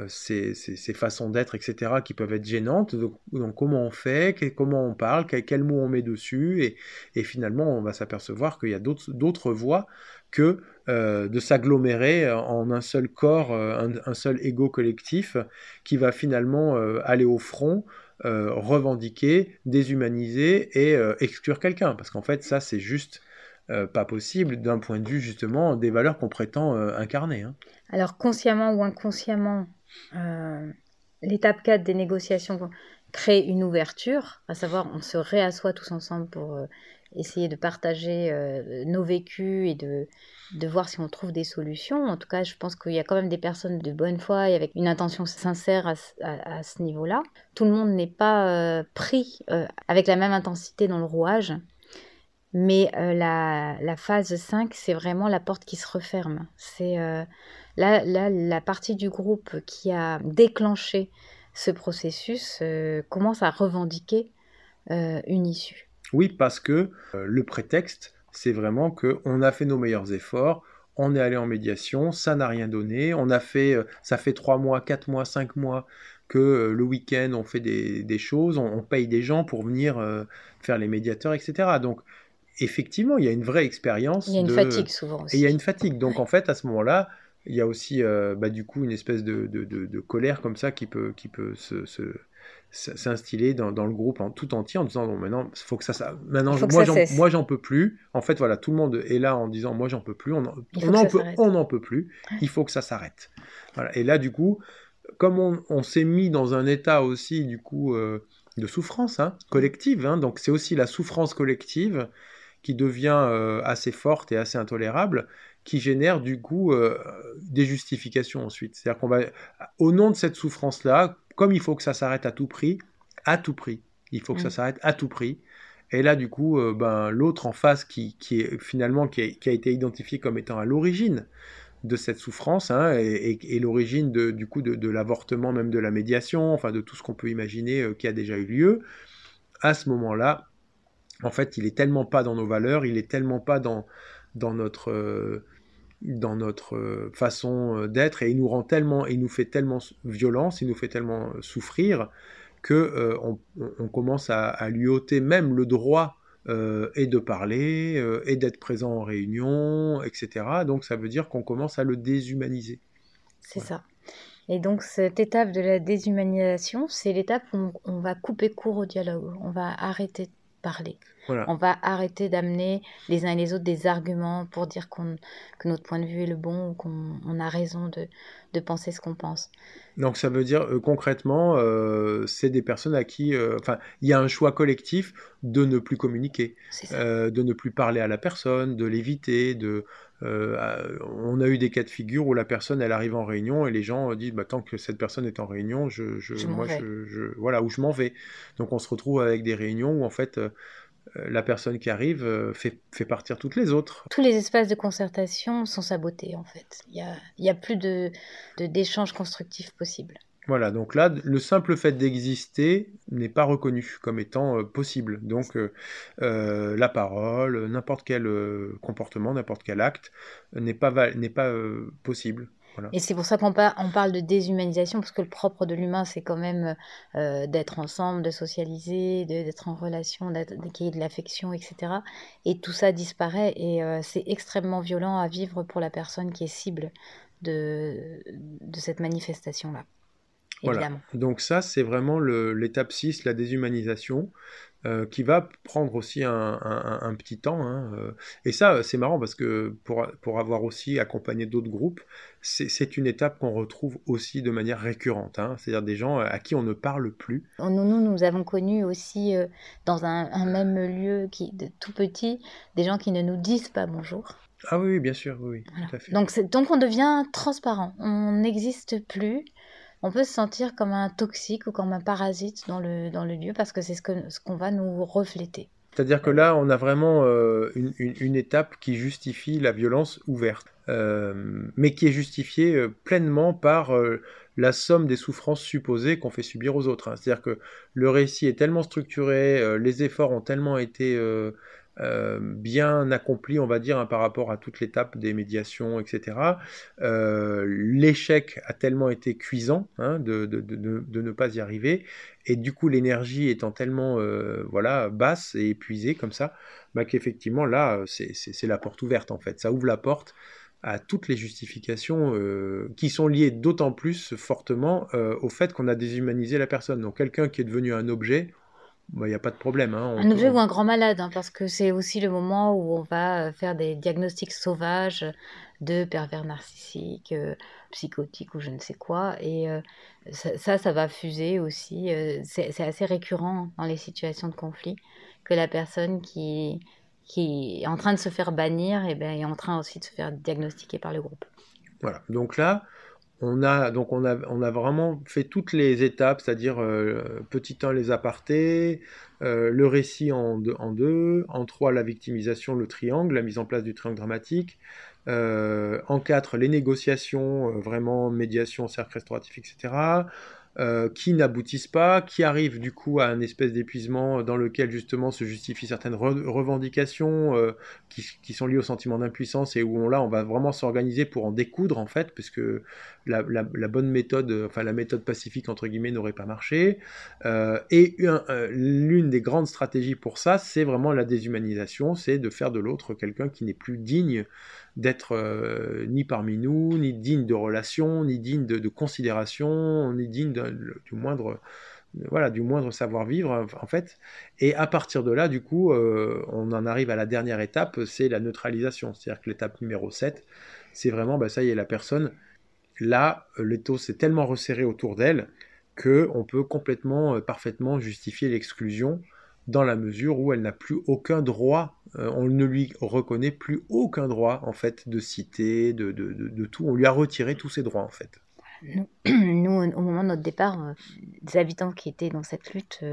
ces façons d'être, etc., qui peuvent être gênantes. Donc comment on fait, comment on parle, quel mot on met dessus, et finalement on va s'apercevoir qu'il y a d'autres voies que de s'agglomérer en un seul corps, un seul ego collectif, qui va finalement aller au front, revendiquer, déshumaniser et exclure quelqu'un. Parce qu'en fait, ça, c'est juste pas possible d'un point de vue, justement, des valeurs qu'on prétend incarner. Hein. Alors, consciemment ou inconsciemment, l'étape 4 des négociations crée une ouverture, à savoir on se réassoit tous ensemble pour essayer de partager nos vécus et de voir si on trouve des solutions. En tout cas, je pense qu'il y a quand même des personnes de bonne foi et avec une intention sincère à ce niveau-là. Tout le monde n'est pas pris avec la même intensité dans le rouage. Mais la phase 5, c'est vraiment la porte qui se referme. C'est la partie du groupe qui a déclenché ce processus commence à revendiquer une issue. Oui, parce que le prétexte, c'est vraiment qu'on a fait nos meilleurs efforts, on est allé en médiation, ça n'a rien donné, ça fait 3 mois, 4 mois, 5 mois que le week-end on fait des choses, on paye des gens pour venir faire les médiateurs, etc. Donc, effectivement, il y a une vraie expérience. Il y a une fatigue souvent aussi. Et il y a une fatigue. Donc, en fait, à ce moment-là, il y a aussi, du coup, une espèce de colère comme ça qui peut s'instiller dans le groupe tout entier en disant, bon, maintenant, faut que maintenant, moi, j'en peux plus. En fait, voilà, tout le monde est là en disant, moi, j'en peux plus. On n'en peut plus. Il faut que ça s'arrête. Voilà. Et là, du coup, comme on s'est mis dans un état aussi, du coup, de souffrance collective, donc c'est aussi la souffrance collective qui devient assez forte et assez intolérable, qui génère du coup des justifications ensuite. C'est-à-dire qu'on va, au nom de cette souffrance-là, comme il faut que ça s'arrête à tout prix, il faut que ça s'arrête à tout prix. Et là, du coup, l'autre en face qui a été identifié comme étant à l'origine de cette souffrance, et l'origine du coup de l'avortement, même de la médiation, enfin de tout ce qu'on peut imaginer qui a déjà eu lieu, à ce moment-là, en fait, il est tellement pas dans nos valeurs, il est tellement pas dans notre façon d'être, et il nous fait tellement violence, il nous fait tellement souffrir que on commence à lui ôter même le droit et de parler et d'être présent en réunion, etc. Donc ça veut dire qu'on commence à le déshumaniser. C'est ça. Et donc cette étape de la déshumanisation, c'est l'étape où on va couper court au dialogue, on va arrêter de parler. Voilà. On va arrêter d'amener les uns et les autres des arguments pour dire que notre point de vue est le bon ou qu'on a raison de penser ce qu'on pense. Donc ça veut dire concrètement, c'est des personnes à qui, il y a un choix collectif de ne plus communiquer, de ne plus parler à la personne, de l'éviter, on a eu des cas de figure où la personne elle arrive en réunion et les gens disent tant que cette personne est en réunion, voilà, où je m'en vais. Donc on se retrouve avec des réunions où en fait la personne qui arrive fait partir toutes les autres. Tous les espaces de concertation sont sabotés en fait. Il y a plus d'échanges constructifs possibles. Voilà, donc là, le simple fait d'exister n'est pas reconnu comme étant possible. Donc la parole, n'importe quel comportement, n'importe quel acte n'est pas possible. Voilà. Et c'est pour ça qu'on parle de déshumanisation, parce que le propre de l'humain, c'est quand même d'être ensemble, de socialiser, d'être en relation, qu'il y ait de l'affection, etc. Et tout ça disparaît, et c'est extrêmement violent à vivre pour la personne qui est cible de cette manifestation-là, Voilà. évidemment. Donc ça, c'est vraiment l'étape 6, la déshumanisation, qui va prendre aussi un petit temps, hein, et ça, c'est marrant parce que pour avoir aussi accompagné d'autres groupes, c'est une étape qu'on retrouve aussi de manière récurrente, hein. C'est-à-dire des gens à qui on ne parle plus. Nous avons connu aussi dans un même lieu de tout petit, des gens qui ne nous disent pas bonjour. Ah oui, oui, bien sûr, oui, oui, Voilà. tout à fait. Donc on devient transparent, on n'existe plus. On peut se sentir comme un toxique ou comme un parasite dans le lieu parce que c'est ce qu'on va nous refléter. C'est-à-dire que là, on a vraiment une étape qui justifie la violence ouverte, mais qui est justifiée pleinement par la somme des souffrances supposées qu'on fait subir aux autres, hein. C'est-à-dire que le récit est tellement structuré, les efforts ont tellement été bien accomplis, on va dire, hein, par rapport à toute l'étape des médiations, etc. L'échec a tellement été cuisant, hein, de ne pas y arriver. Et du coup, l'énergie étant tellement voilà, basse et épuisée comme ça, bah, qu'effectivement, là, c'est la porte ouverte, en fait. Ça ouvre la porte à toutes les justifications qui sont liées d'autant plus fortement au fait qu'on a déshumanisé la personne. Donc, quelqu'un qui est devenu un objet, bah, y a pas de problème, hein, Un objet ou un grand malade, hein, parce que c'est aussi le moment où on va faire des diagnostics sauvages de pervers narcissiques, psychotiques ou je ne sais quoi. Et ça va fuser aussi. C'est assez récurrent dans les situations de conflit que la personne qui est en train de se faire bannir est en train aussi de se faire diagnostiquer par le groupe. Voilà. Donc là, on a vraiment fait toutes les étapes, c'est-à-dire petit 1 les apartés, le récit en 2, en 3 la victimisation, le triangle, la mise en place du triangle dramatique, en 4 les négociations, vraiment médiation, cercle restauratif, etc. Qui n'aboutissent pas, qui arrivent du coup à un espèce d'épuisement dans lequel justement se justifient certaines revendications qui sont liées au sentiment d'impuissance et où là on va vraiment s'organiser pour en découdre en fait, puisque la bonne méthode, enfin la méthode pacifique entre guillemets n'aurait pas marché. Et l'une des grandes stratégies pour ça, c'est vraiment la déshumanisation, c'est de faire de l'autre quelqu'un qui n'est plus digne d'être ni parmi nous, ni digne de relations, ni digne de considération, ni digne du moindre, voilà, du moindre savoir-vivre, en fait. Et à partir de là, du coup, on en arrive à la dernière étape, c'est la neutralisation. C'est-à-dire que l'étape numéro 7, c'est vraiment, bah, ça y est, la personne, là, l'étau s'est tellement resserré autour d'elle qu'on peut complètement, parfaitement justifier l'exclusion dans la mesure où elle n'a plus aucun droit, on ne lui reconnaît plus aucun droit, en fait, de citer, de tout. On lui a retiré tous ses droits, en fait. Nous, au moment de notre départ, des habitants qui étaient dans cette lutte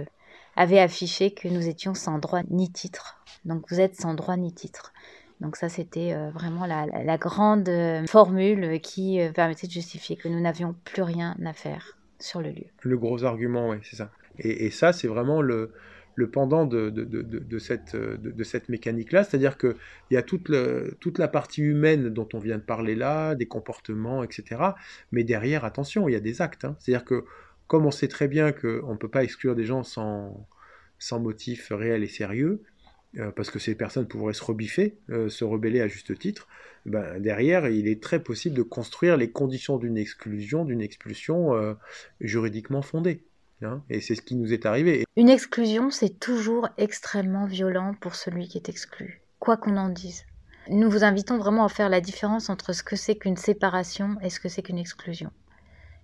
avaient affiché que nous étions sans droit ni titre. Donc vous êtes sans droit ni titre. Donc ça, c'était vraiment la grande formule qui permettait de justifier que nous n'avions plus rien à faire sur le lieu. Le gros argument, oui, c'est ça. Et ça, c'est vraiment le pendant de cette mécanique-là. C'est-à-dire qu'il y a toute la partie humaine dont on vient de parler là, des comportements, etc. Mais derrière, attention, il y a des actes, hein. C'est-à-dire que comme on sait très bien qu'on ne peut pas exclure des gens sans motif réel et sérieux, parce que ces personnes pourraient se rebiffer, se rebeller à juste titre, ben, derrière, il est très possible de construire les conditions d'une exclusion, d'une expulsion juridiquement fondée, hein. Et c'est ce qui nous est arrivé. Une exclusion, c'est toujours extrêmement violent pour celui qui est exclu, quoi qu'on en dise. Nous vous invitons vraiment à faire la différence entre ce que c'est qu'une séparation et ce que c'est qu'une exclusion.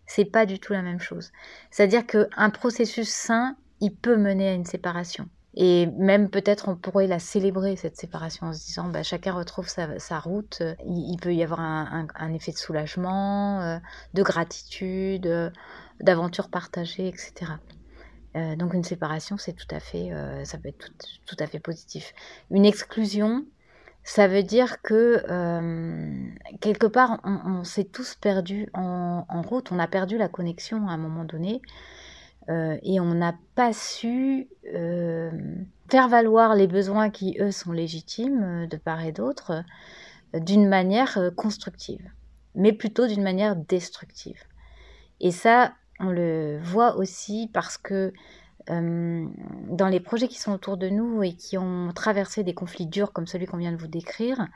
C'est pas du tout la même chose. C'est-à-dire qu'un processus sain, il peut mener à une séparation. Et même peut-être on pourrait la célébrer, cette séparation, en se disant bah, chacun retrouve sa route. Il peut y avoir un effet de soulagement, de gratitude, d'aventure partagée, etc. Donc une séparation, c'est tout à fait, ça peut être tout à fait positif. Une exclusion, ça veut dire que quelque part, on s'est tous perdus en route, on a perdu la connexion à un moment donné. Et on n'a pas su faire valoir les besoins qui, eux, sont légitimes de part et d'autre, d'une manière constructive, mais plutôt d'une manière destructive. Et ça, on le voit aussi parce que dans les projets qui sont autour de nous et qui ont traversé des conflits durs comme celui qu'on vient de vous décrire,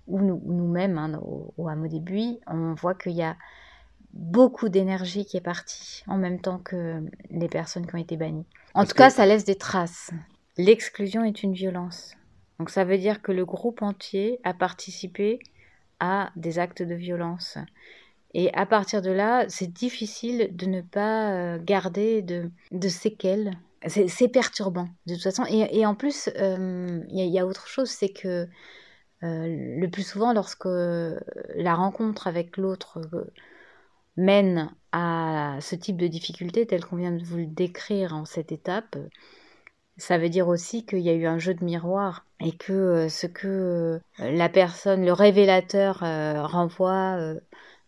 ou nous-mêmes, hein, au hameau des Buis, on voit qu'il y a beaucoup d'énergie qui est partie en même temps que les personnes qui ont été bannies. En Parce tout cas, que, ça laisse des traces. L'exclusion est une violence. Donc ça veut dire que le groupe entier a participé à des actes de violence. Et à partir de là, c'est difficile de ne pas garder de séquelles. C'est perturbant, de toute façon. Et en plus, il y a autre chose, c'est que le plus souvent, lorsque la rencontre avec l'autre mène à ce type de difficulté, tel qu'on vient de vous le décrire en cette étape, ça veut dire aussi qu'il y a eu un jeu de miroir et que ce que la personne, le révélateur renvoie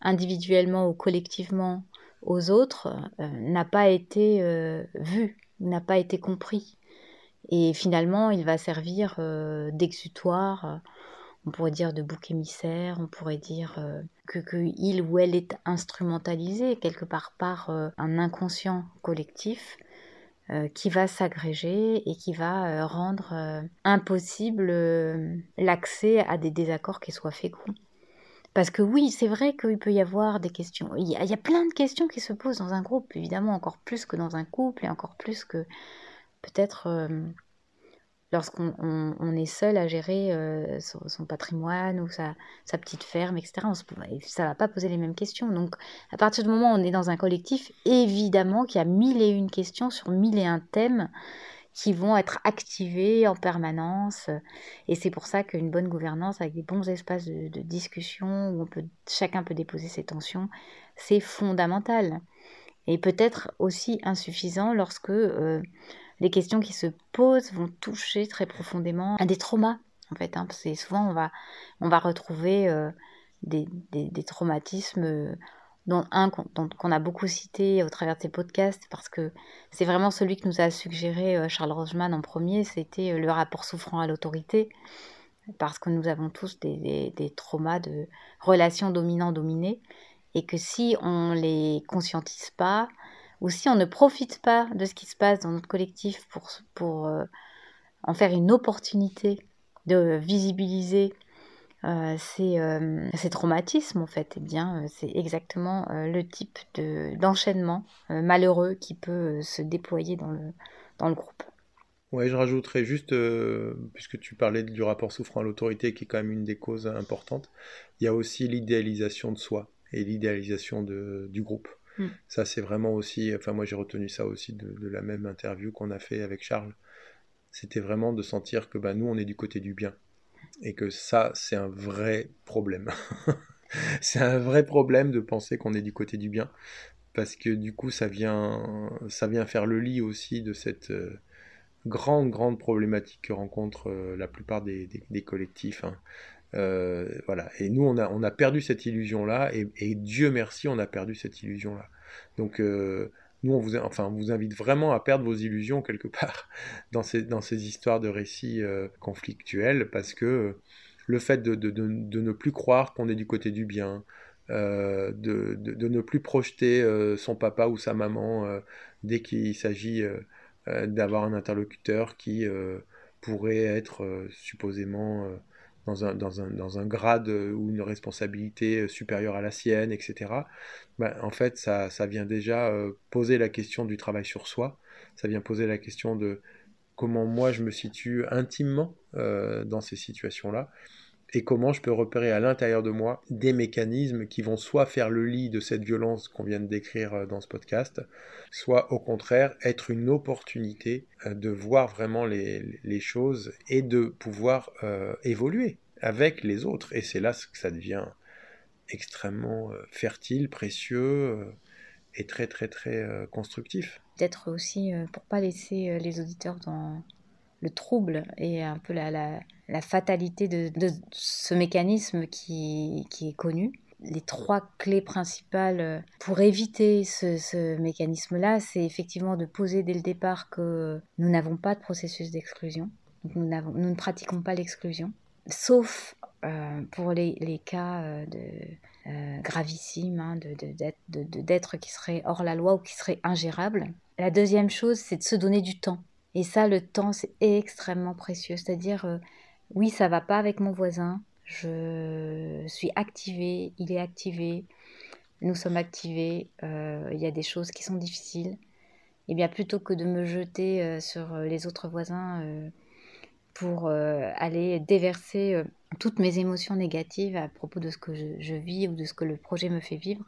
individuellement ou collectivement aux autres n'a pas été vu, n'a pas été compris. Et finalement, il va servir d'exutoire, on pourrait dire de bouc émissaire, on pourrait dire que il ou elle est instrumentalisé quelque part par un inconscient collectif qui va s'agréger et qui va rendre impossible l'accès à des désaccords qui soient féconds. Parce que oui, c'est vrai qu'il peut y avoir des questions. Il y a plein de questions qui se posent dans un groupe, évidemment, encore plus que dans un couple et encore plus que peut-être lorsqu'on est seul à gérer son patrimoine ou sa petite ferme, etc. Ça ne va pas poser les mêmes questions. Donc, à partir du moment où on est dans un collectif, évidemment qu'il y a mille et une questions sur mille et un thèmes qui vont être activés en permanence. Et c'est pour ça qu'une bonne gouvernance avec des bons espaces de discussion où chacun peut déposer ses tensions, c'est fondamental. Et peut-être aussi insuffisant lorsque les questions qui se posent vont toucher très profondément à des traumas, en fait. Hein, parce que souvent, on va retrouver des traumatismes, dont un qu'on a beaucoup cité au travers de ces podcasts, parce que c'est vraiment celui que nous a suggéré Charles Roseman en premier, c'était le rapport souffrant à l'autorité, parce que nous avons tous des traumas de relations dominant-dominé, et que si on les conscientise pas, ou si on ne profite pas de ce qui se passe dans notre collectif pour en faire une opportunité de visibiliser ces traumatismes, en fait, eh bien, c'est exactement le type d'enchaînement malheureux qui peut se déployer dans le groupe. ouais, je rajouterais juste, puisque tu parlais du rapport souffrant à l'autorité, qui est quand même une des causes importantes, il y a aussi l'idéalisation de soi et l'idéalisation du groupe. Mm. Ça, c'est vraiment aussi, enfin moi j'ai retenu ça aussi de la même interview qu'on a fait avec Charles. C'était vraiment de sentir que bah, nous, on est du côté du bien. Et que ça, c'est un vrai problème. C'est un vrai problème de penser qu'on est du côté du bien. Parce que du coup, ça vient faire le lit aussi de cette grande, grande problématique que rencontrent la plupart des collectifs. Hein. Voilà. Et nous, on a perdu cette illusion-là. Et Dieu merci, on a perdu cette illusion-là. Donc, nous, on vous invite vraiment à perdre vos illusions quelque part dans ces histoires de récits conflictuels. Parce que le fait de ne plus croire qu'on est du côté du bien, de ne plus projeter son papa ou sa maman dès qu'il s'agit d'avoir un interlocuteur qui pourrait être supposément dans un grade ou une responsabilité supérieure à la sienne, etc. Ben, en fait, ça vient déjà poser la question du travail sur soi, ça vient poser la question de comment moi je me situe intimement dans ces situations-là, et comment je peux repérer à l'intérieur de moi des mécanismes qui vont soit faire le lit de cette violence qu'on vient de décrire dans ce podcast, soit au contraire être une opportunité de voir vraiment les choses et de pouvoir évoluer avec les autres. Et c'est là que ça devient extrêmement fertile, précieux et très très très constructif. Peut-être aussi pour pas laisser les auditeurs dans le trouble et un peu la fatalité de ce mécanisme qui est connu. Les trois clés principales pour éviter ce mécanisme-là, c'est effectivement de poser dès le départ que nous n'avons pas de processus d'exclusion. Donc nous ne pratiquons pas l'exclusion, sauf pour les cas gravissime, hein, d'êtres qui seraient hors la loi ou qui seraient ingérables. La deuxième chose, c'est de se donner du temps. Et ça, le temps, c'est extrêmement précieux. C'est-à-dire, oui, ça va pas avec mon voisin, je suis activée, il est activé, nous sommes activés, il y a des choses qui sont difficiles. Et bien, plutôt que de me jeter sur les autres voisins pour aller déverser toutes mes émotions négatives à propos de ce que je vis ou de ce que le projet me fait vivre,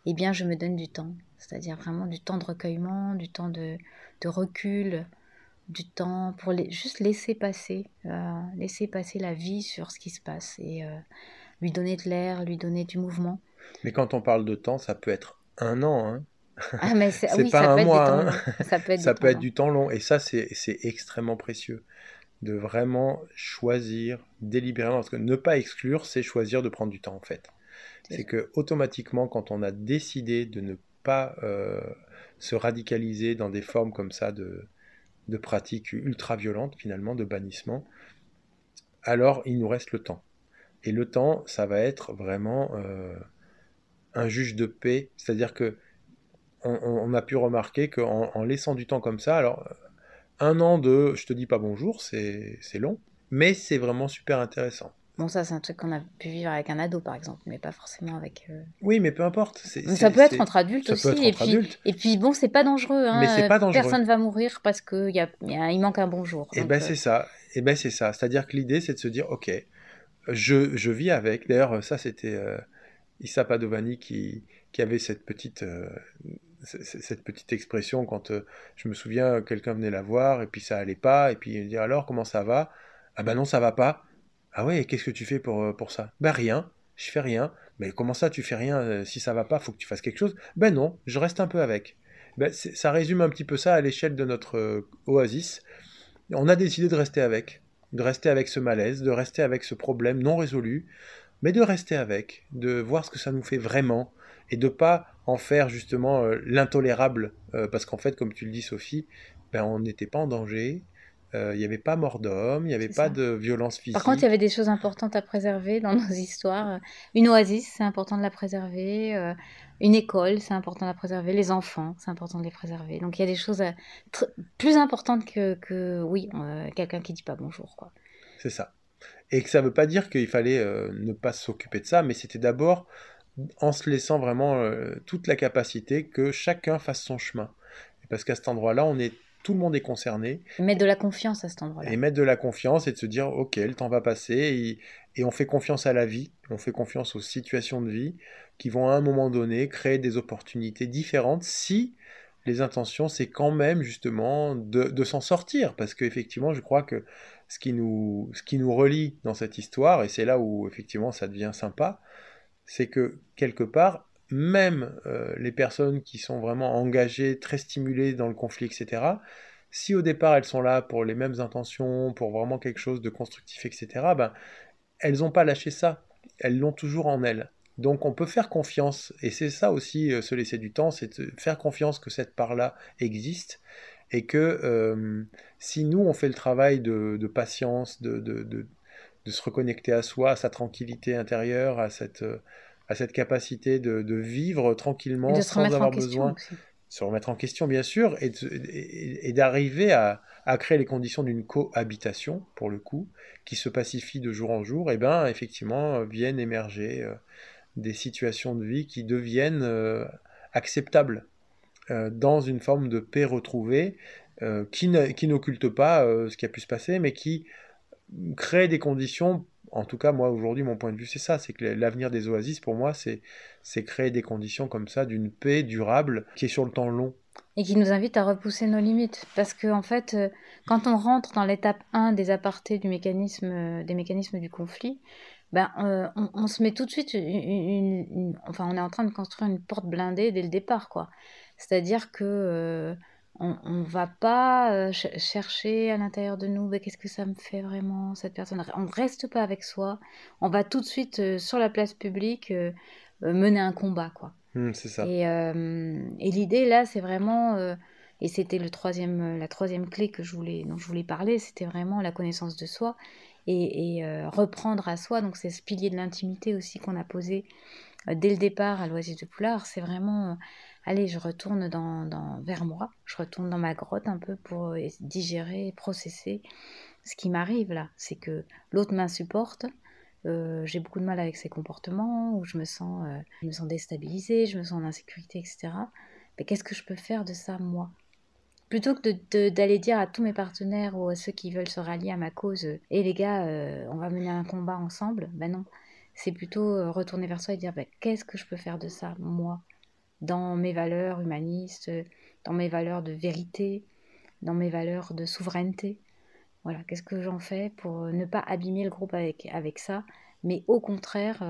eh bien, je me donne du temps. C'est-à-dire vraiment du temps de recueillement, du temps de recul, du temps pour juste laisser passer la vie sur ce qui se passe et lui donner de l'air, lui donner du mouvement. Mais quand on parle de temps, ça peut être un an, hein. Ah, mais C'est oui, pas ça un peut être des mois, temps hein. longs. Ça peut être des Ça peut temps être longs. du temps long. Et ça, c'est extrêmement précieux. De vraiment choisir délibérément. Parce que ne pas exclure, c'est choisir de prendre du temps, en fait. C'est que automatiquement, quand on a décidé de ne pas se radicaliser dans des formes comme ça de pratiques ultra-violentes, finalement, de bannissement, alors il nous reste le temps. Et le temps, ça va être vraiment un juge de paix. C'est-à-dire que on a pu remarquer qu'en laissant du temps comme ça, alors un an de je te dis pas bonjour, c'est long, mais c'est vraiment super intéressant. Bon, ça, c'est un truc qu'on a pu vivre avec un ado, par exemple, mais pas forcément avec... Oui, mais peu importe. Ça peut être entre adultes Ça peut aussi, être entre adultes, et puis bon, c'est pas dangereux, mais c'est hein. pas dangereux. Personne va mourir parce qu'il manque un bonjour. Et Donc, ben c'est ça. Et ben c'est ça. C'est-à-dire que l'idée, c'est de se dire, ok, je vis avec. D'ailleurs, ça, c'était Issa Padovani qui avait cette petite expression quand je me souviens, quelqu'un venait la voir et puis ça allait pas, et puis il me dit alors comment ça va? Ah ben non, ça va pas. Ah ouais, et qu'est-ce que tu fais pour ça? Ben rien, je fais rien. Mais comment ça, tu fais rien? Si ça va pas, faut que tu fasses quelque chose. Ben non, je reste un peu avec. Ben, ça résume un petit peu ça à l'échelle de notre oasis. On a décidé de rester avec ce malaise, de rester avec ce problème non résolu, mais de rester avec, de voir ce que ça nous fait vraiment, et de pas en faire justement l'intolérable, parce qu'en fait, comme tu le dis Sophie, ben, on n'était pas en danger, il n'y avait pas mort d'homme, il n'y avait c'est pas ça. de violence Par contre, il y avait physique. des choses importantes à préserver dans nos histoires. Une oasis, c'est important de la préserver. Une école, c'est important de la préserver. Les enfants, c'est important de les préserver. Donc, il y a des choses plus importantes oui, quelqu'un qui dit pas bonjour, quoi. C'est ça. Et que ça ne veut pas dire qu'il fallait ne pas s'occuper de ça, mais c'était d'abord en se laissant vraiment toute la capacité que chacun fasse son chemin. Et parce qu'à cet endroit-là, tout le monde est concerné. Et mettre de la confiance à cet endroit-là. Et mettre de la confiance et de se dire, ok, le temps va passer et on fait confiance à la vie, on fait confiance aux situations de vie qui vont à un moment donné créer des opportunités différentes si les intentions, c'est quand même justement de s'en sortir. Parce qu'effectivement, je crois que ce qui nous relie dans cette histoire, et c'est là où effectivement ça devient sympa, c'est que quelque part, même les personnes qui sont vraiment engagées, très stimulées dans le conflit, etc., si au départ elles sont là pour les mêmes intentions, pour vraiment quelque chose de constructif, etc., ben, elles n'ont pas lâché ça. Elles l'ont toujours en elles. Donc on peut faire confiance, et c'est ça aussi, se laisser du temps, c'est de faire confiance que cette part-là existe, et que si nous on fait le travail de patience, de se reconnecter à soi, à sa tranquillité intérieure, à cette capacité de vivre Et tranquillement de se sans remettre en avoir question besoin aussi. de se remettre en question, bien sûr, et d'arriver à créer les conditions d'une cohabitation, pour le coup, qui se pacifie de jour en jour, et bien effectivement viennent émerger des situations de vie qui deviennent acceptables dans une forme de paix retrouvée qui n'occulte pas ce qui a pu se passer, mais qui créer des conditions, en tout cas moi aujourd'hui mon point de vue c'est ça, c'est que l'avenir des oasis pour moi c'est créer des conditions comme ça d'une paix durable qui est sur le temps long. Et qui nous invite à repousser nos limites. Parce que, en fait, quand on rentre dans l'étape 1 des apartés des mécanismes du conflit, ben, on se met tout de suite enfin, on est en train de construire une porte blindée dès le départ, quoi. C'est-à-dire que on va pas chercher à l'intérieur de nous, mais qu'est-ce que ça me fait vraiment, cette personne? On reste pas avec soi. On va tout de suite sur la place publique mener un combat, quoi. C'est ça. Et l'idée là, c'est vraiment, et c'était la troisième clé dont je voulais parler, c'était vraiment la connaissance de soi et reprendre à soi. Donc c'est ce pilier de l'intimité aussi qu'on a posé dès le départ à l'Oasis de Poulard, c'est vraiment, allez, je retourne vers moi, je retourne dans ma grotte un peu pour digérer, processer ce qui m'arrive là. C'est que l'autre m'insupporte, j'ai beaucoup de mal avec ses comportements, où je me sens déstabilisée, je me sens en insécurité, etc. Mais qu'est-ce que je peux faire de ça, moi? Plutôt que d'aller dire à tous mes partenaires ou à ceux qui veulent se rallier à ma cause, et les gars, on va mener un combat ensemble, ben non. C'est plutôt retourner vers soi et dire, ben, qu'est-ce que je peux faire de ça, moi, dans mes valeurs humanistes, dans mes valeurs de vérité, dans mes valeurs de souveraineté. Voilà, qu'est-ce que j'en fais pour ne pas abîmer le groupe avec ça, mais au contraire,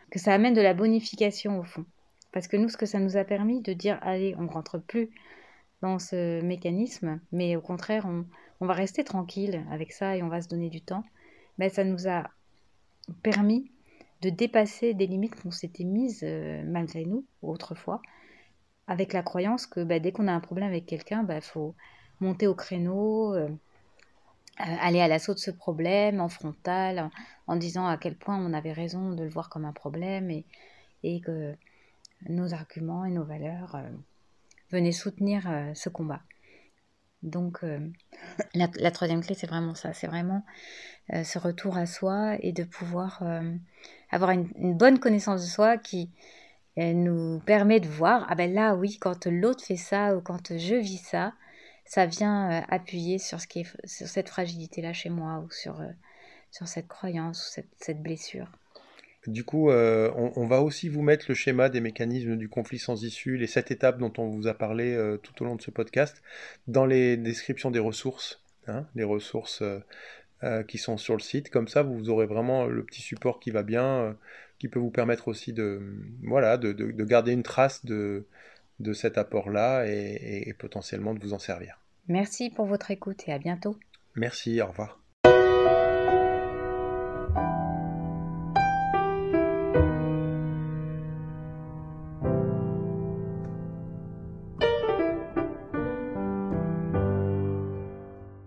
que ça amène de la bonification au fond. Parce que nous, ce que ça nous a permis de dire, allez, on ne rentre plus dans ce mécanisme, mais au contraire, on va rester tranquille avec ça et on va se donner du temps, mais ça nous a permis de dépasser des limites qu'on s'était mises malgré nous autrefois, avec la croyance que dès qu'on a un problème avec quelqu'un, faut monter au créneau, aller à l'assaut de ce problème en frontal, en disant à quel point on avait raison de le voir comme un problème et que nos arguments et nos valeurs venaient soutenir ce combat. Donc la troisième clé, c'est vraiment ça, c'est vraiment ce retour à soi et de pouvoir avoir une bonne connaissance de soi qui nous permet de voir, ah ben là oui, quand l'autre fait ça ou quand je vis ça, ça vient appuyer sur sur cette fragilité-là chez moi ou sur cette croyance ou cette blessure. Du coup, on va aussi vous mettre le schéma des mécanismes du conflit sans issue, les 7 étapes dont on vous a parlé tout au long de ce podcast, dans les descriptions des ressources, hein, les ressources qui sont sur le site. Comme ça, vous aurez vraiment le petit support qui va bien, qui peut vous permettre aussi voilà, de garder une trace de cet apport-là et potentiellement de vous en servir. Merci pour votre écoute et à bientôt. Merci, au revoir.